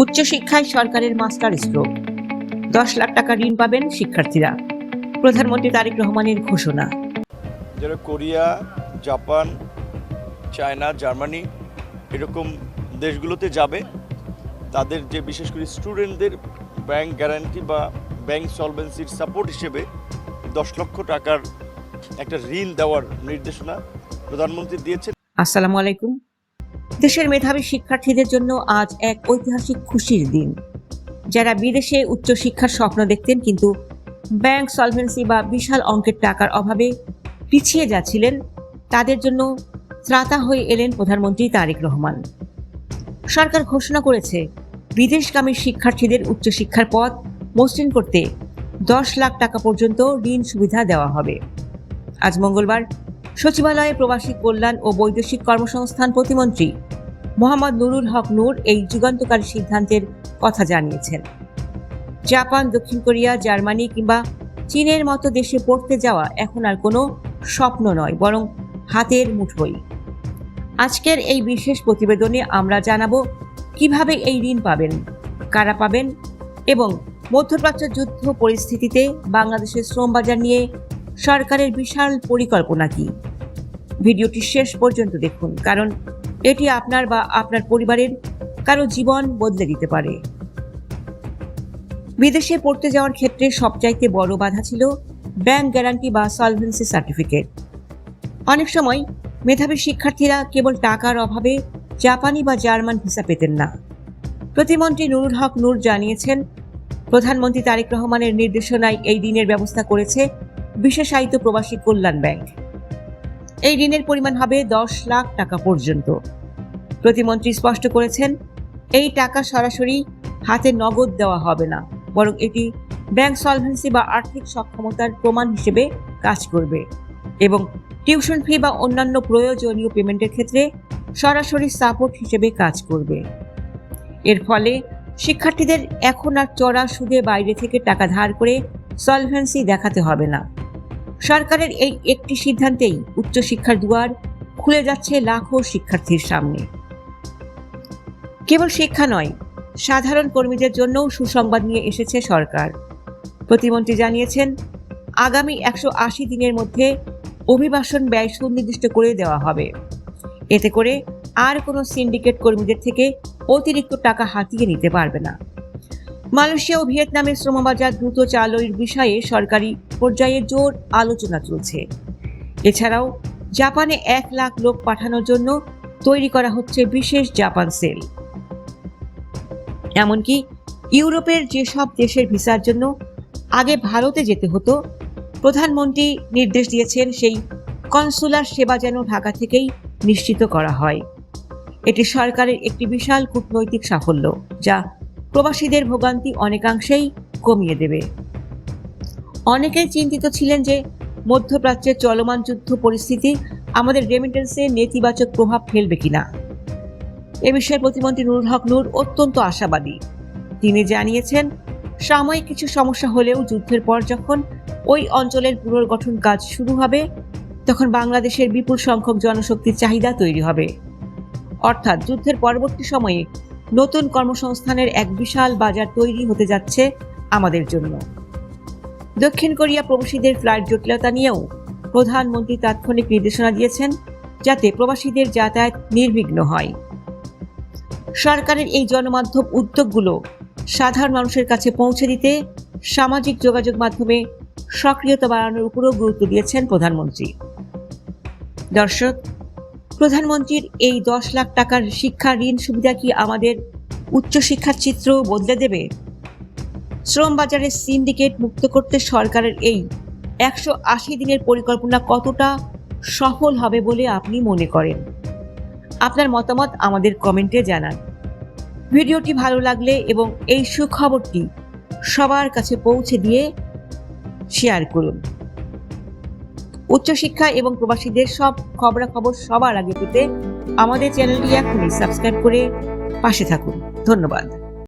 উচ্চশিক্ষায় সরকারের master stroke, 10 lakh টাকা ঋণ পাবেন শিক্ষার্থীরা। প্রধানমন্ত্রী তারেক রহমানের ঘোষণা। যারা কোরিয়া, জাপান, চায়না, জার্মানি এরকম দেশগুলোতে যাবে, তাদের যে বিশেষ করে স্টুডেন্টদের ব্যাংক গ্যারান্টি বা ব্যাংক সলভেন্সির সাপোর্ট হিসেবে 10 লক্ষ টাকার একটা ঋণ দেওয়ার নির্দেশনা প্রধানমন্ত্রী দিয়েছেন। আসসালামু আলাইকুম। দেশের মেধাবী শিক্ষার্থীদের জন্য আজ এক ঐতিহাসিক খুশির দিন। যারা বিদেশে উচ্চশিক্ষার স্বপ্ন দেখতেন কিন্তু ব্যাংক সলভেন্সি বা বিশাল অঙ্কের টাকার অভাবে পিছিয়ে যাচ্ছিলেন, তাদের জন্য ত্রাতা হয়ে এলেন প্রধানমন্ত্রী তারেক রহমান। সরকার ঘোষণা করেছে বিদেশগামী শিক্ষার্থীদের উচ্চশিক্ষার পথ মসৃণ করতে 10 লাখ টাকা পর্যন্ত ঋণ সুবিধা দেওয়া হবে। আজ মঙ্গলবার সচিবালয়ে প্রবাসী কল্যাণ ও বৈদেশিক কর্মসংস্থান প্রতিমন্ত্রী মোহাম্মদ নুরুল হক নূর এই যুগান্তকারী সিদ্ধান্তের কথা জানিয়েছেন। জাপান, দক্ষিণ কোরিয়া, জার্মানি কিংবা চীনের মতো দেশে পড়তে যাওয়া এখন আর কোনো স্বপ্ন নয়, বরং হাতের মুঠোয়। আজকের এই বিশেষ প্রতিবেদনে আমরা জানাবো কিভাবে এই ঋণ পাবেন, কারা পাবেন এবং মধ্যপ্রাচ্য যুদ্ধ পরিস্থিতিতে বাংলাদেশের শ্রম বাজার নিয়ে সরকারের বিশাল পরিকল্পনা কি। ভিডিওটি শেষ পর্যন্ত দেখুন, কারণ এটি আপনার বা আপনার পরিবারের কারো জীবন বদলে দিতে পারে। বিদেশে পড়তে যাওয়ার ক্ষেত্রে সবচাইতে বড় বাধা ছিল ব্যাংক গ্যারান্টি বা সলভেন্সি সার্টিফিকেট। অনেক সময় মেধাবী শিক্ষার্থীরা কেবল টাকার অভাবে জাপানি বা জার্মান ভিসা পেতেন না। প্রতিমন্ত্রী নুরুল হক নূর জানিয়েছেন, প্রধানমন্ত্রী তারেক রহমানের নির্দেশনায় এই ঋণের ব্যবস্থা করেছে বিশেষায়িত প্রবাসী কল্যাণ ব্যাংক। এই ঋণের পরিমাণ হবে 10 লাখ টাকা পর্যন্ত। প্রতিমন্ত্রী স্পষ্ট করেছেন, এই টাকা সরাসরি হাতে নগদ দেওয়া হবে না, বরং এটি ব্যাংক সলভেন্সি বা আর্থিক সক্ষমতার প্রমাণ হিসেবে কাজ করবে এবং টিউশন ফি বা অন্যান্য প্রয়োজনীয় পেমেন্টের ক্ষেত্রে সরাসরি সাপোর্ট হিসেবে কাজ করবে। এর ফলে শিক্ষার্থীদের এখন আর চড়া সুদে বাইরে থেকে টাকা ধার করে সলভেন্সি দেখাতে হবে না। সরকারের এই একটি সিদ্ধান্তেই উচ্চশিক্ষার দুয়ার খুলে যাচ্ছে লাখো শিক্ষার্থীর সামনে। কেবল শিক্ষা নয়, সাধারণ কর্মীদের জন্যও সুসংবাদ নিয়ে এসেছে সরকার। প্রতিমন্ত্রী জানিয়েছেন, আগামী 180 দিনের মধ্যে অভিবাসন ব্যয় সুনির্দিষ্ট করে দেওয়া হবে। এতে করে আর কোনো সিন্ডিকেট কর্মীদের থেকে অতিরিক্ত টাকা হাতিয়ে নিতে পারবে না। মালয়েশিয়া ও ভিয়েতনামের শ্রমবাজার দ্রুত চালুর বিষয়ে সরকারি পর্যায়ে জোর আলোচনা চলছে। এছাড়াও জাপানে 1 লাখ লোক পাঠানোর জন্য তৈরি করা হচ্ছে বিশেষ জাপান সেল। এমনকি ইউরোপের যেসব দেশের ভিসার জন্য আগে ভারতে যেতে হতো, প্রধানমন্ত্রী নির্দেশ দিয়েছেন সেই কনসুলার সেবা যেন ঢাকা থেকেই নিশ্চিত করা হয়। এটি সরকারের একটি বিশাল কূটনৈতিক সাফল্য, যা প্রবাসীদের ভোগান্তি অনেকাংশেই কমিয়ে দেবে। অনেকেই চিন্তিত ছিলেন যে মধ্যপ্রাচ্যের চলমান যুদ্ধ পরিস্থিতি আমাদের রেমিটেন্সে নেতিবাচক প্রভাব ফেলবে কিনা। এ বিষয়ে প্রতিমন্ত্রী নুরুল হক নূর অত্যন্ত আশাবাদী। তিনি জানিয়েছেন, সাময়িক কিছু সমস্যা হলেও যুদ্ধের পর যখন ওই অঞ্চলের পুনর্গঠন কাজ শুরু হবে, তখন বাংলাদেশের বিপুল সংখ্যক জনশক্তির চাহিদা তৈরি হবে। অর্থাৎ যুদ্ধের পরবর্তী সময়ে নতুন কর্মসংস্থানের এক বিশাল বাজার তৈরি হতে যাচ্ছে আমাদের জন্য। দক্ষিণ কোরিয়া প্রবাসীদের ফ্লাইট জটিলতা নিয়েও প্রধানমন্ত্রী তাৎক্ষণিক নির্দেশনা দিয়েছেন, যাতে প্রবাসীদের যাতায়াত নির্বিঘ্ন হয়। সরকারের এই জনমাধ্যম উদ্যোগগুলো সাধারণ মানুষের কাছে পৌঁছে দিতে সামাজিক যোগাযোগ মাধ্যমে সক্রিয়তা বাড়ানোর উপরও গুরুত্ব দিয়েছেন প্রধানমন্ত্রী। দর্শক, প্রধানমন্ত্রীর এই 10 লাখ টাকার শিক্ষা ঋণ সুবিধা কি আমাদের উচ্চশিক্ষার চিত্র বদলে দেবে? শ্রম বাজারের সিন্ডিকেট মুক্ত করতে সরকারের এই 180 দিনের পরিকল্পনা কতটা সফল হবে বলে আপনি মনে করেন? আপনার মতামত আমাদের কমেন্টে জানান। ভিডিওটি ভালো লাগলে এবং এই সুখবরটি সবার কাছে পৌঁছে দিয়ে শেয়ার করুন। উচ্চশিক্ষা এবং প্রবাসীদের সব খবরাখবর সবার আগে পেতে আমাদের চ্যানেলটি এখনই সাবস্ক্রাইব করে পাশে থাকুন। ধন্যবাদ।